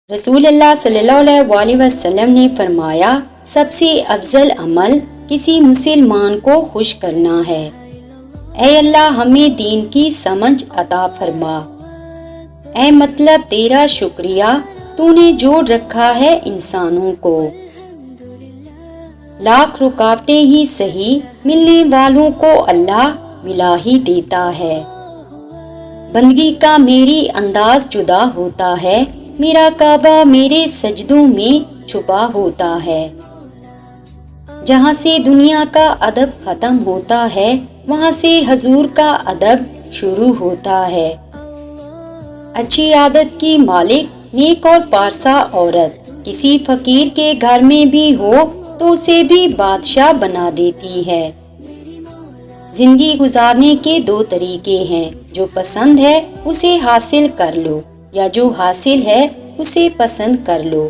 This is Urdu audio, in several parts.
رسول اللہ صلی اللہ علیہ وسلم نے فرمایا، سب سے افضل عمل کسی مسلمان کو خوش کرنا ہے۔ اے اللہ ہمیں دین کی سمجھ عطا فرما۔ اے مطلب تیرا شکریہ، تو نے جوڑ رکھا ہے انسانوں کو۔ لاکھ رکاوٹیں ہی سہی، ملنے والوں کو اللہ ملا ہی دیتا ہے۔ بندگی کا میری انداز جدا ہوتا ہے، میرا کعبہ میرے سجدوں میں چھپا ہوتا ہے۔ جہاں سے دنیا کا ادب ختم ہوتا ہے، وہاں سے حضور کا ادب شروع ہوتا ہے۔ اچھی عادت کی مالک، نیک اور پارسا عورت کسی فقیر کے گھر میں بھی ہو تو اسے بھی بادشاہ بنا دیتی ہے۔ زندگی گزارنے کے دو طریقے ہیں، جو پسند ہے اسے حاصل کر لو، یا جو حاصل ہے اسے پسند کر لو۔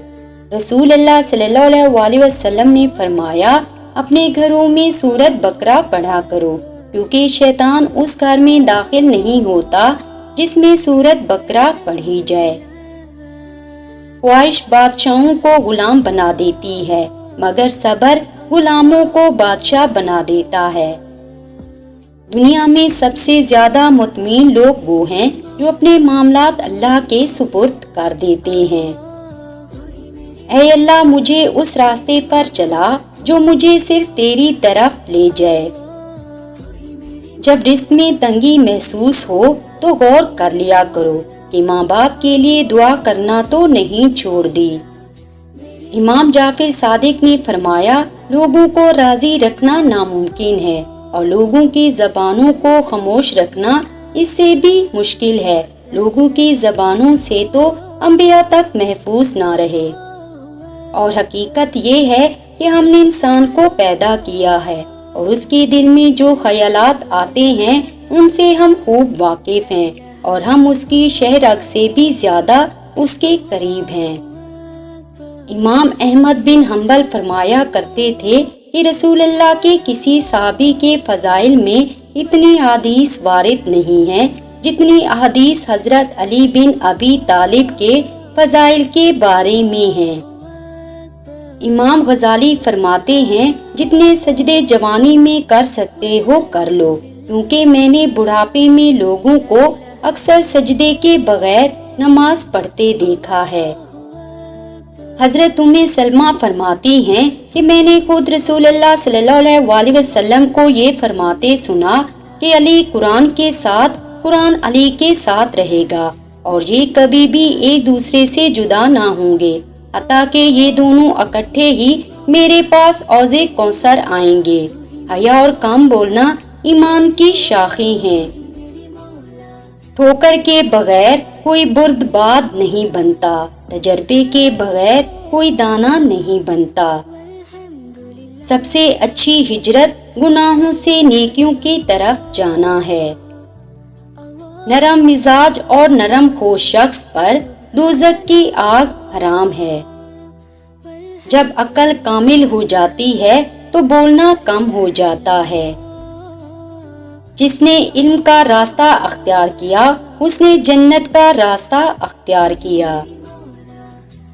رسول اللہ صلی اللہ علیہ وسلم نے فرمایا، اپنے گھروں میں سورۃ بقرہ پڑھا کرو، کیونکہ شیطان اس گھر میں داخل نہیں ہوتا جس میں سورۃ بقرہ پڑھی جائے۔ خواہش بادشاہوں کو غلام بنا دیتی ہے، مگر صبر غلاموں کو بادشاہ بنا دیتا ہے۔ دنیا میں سب سے زیادہ مطمئن لوگ وہ ہیں جو اپنے معاملات اللہ کے سپرد کر دیتے ہیں۔ اے اللہ مجھے اس راستے پر چلا جو مجھے صرف تیری طرف لے جائے۔ جب رزق میں تنگی محسوس ہو تو غور کر لیا کرو کہ ماں باپ کے لیے دعا کرنا تو نہیں چھوڑ دی۔ امام جعفر صادق نے فرمایا، لوگوں کو راضی رکھنا ناممکن ہے اور لوگوں کی زبانوں کو خاموش رکھنا اس سے بھی مشکل ہے۔ لوگوں کی زبانوں سے تو انبیاء تک محفوظ نہ رہے۔ اور حقیقت یہ ہے کہ ہم نے انسان کو پیدا کیا ہے اور اس کے دل میں جو خیالات آتے ہیں ان سے ہم خوب واقف ہیں، اور ہم اس کی شہ رگ سے بھی زیادہ اس کے قریب ہیں۔ امام احمد بن حنبل فرمایا کرتے تھے کہ رسول اللہ کے کسی صحابی کے فضائل میں اتنی احادیث وارد نہیں ہیں جتنی احادیث حضرت علی بن ابی طالب کے فضائل کے بارے میں ہیں۔ امام غزالی فرماتے ہیں، جتنے سجدے جوانی میں کر سکتے ہو کر لو، کیونکہ میں نے بڑھاپے میں لوگوں کو اکثر سجدے کے بغیر نماز پڑھتے دیکھا ہے۔ حضرت سلمہ فرماتی ہیں کہ میں نے خود رسول اللہ صلی اللہ علیہ وسلم کو یہ فرماتے سنا کہ علی قرآن کے ساتھ، قرآن علی کے ساتھ رہے گا، اور یہ کبھی بھی ایک دوسرے سے جدا نہ ہوں گے، حتیٰ کہ یہ دونوں اکٹھے ہی میرے پاس حوض کوثر آئیں گے۔ حیا اور کم بولنا ایمان کی شاخیں ہیں۔ ٹھوکر کے بغیر کوئی بردباد نہیں بنتا، تجربے کے بغیر کوئی دانا نہیں بنتا۔ سب سے اچھی ہجرت گناہوں سے نیکیوں کی طرف جانا ہے۔ نرم مزاج اور نرم خوش شخص پر دوزخ کی آگ حرام ہے۔ جب عقل کامل ہو جاتی ہے تو بولنا کم ہو جاتا ہے۔ جس نے علم کا راستہ اختیار کیا اس نے جنت کا راستہ اختیار کیا۔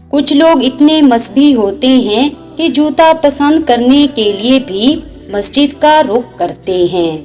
کچھ لوگ اتنے مذہبی ہوتے ہیں کہ جوتا پسند کرنے کے لیے بھی مسجد کا رخ کرتے ہیں۔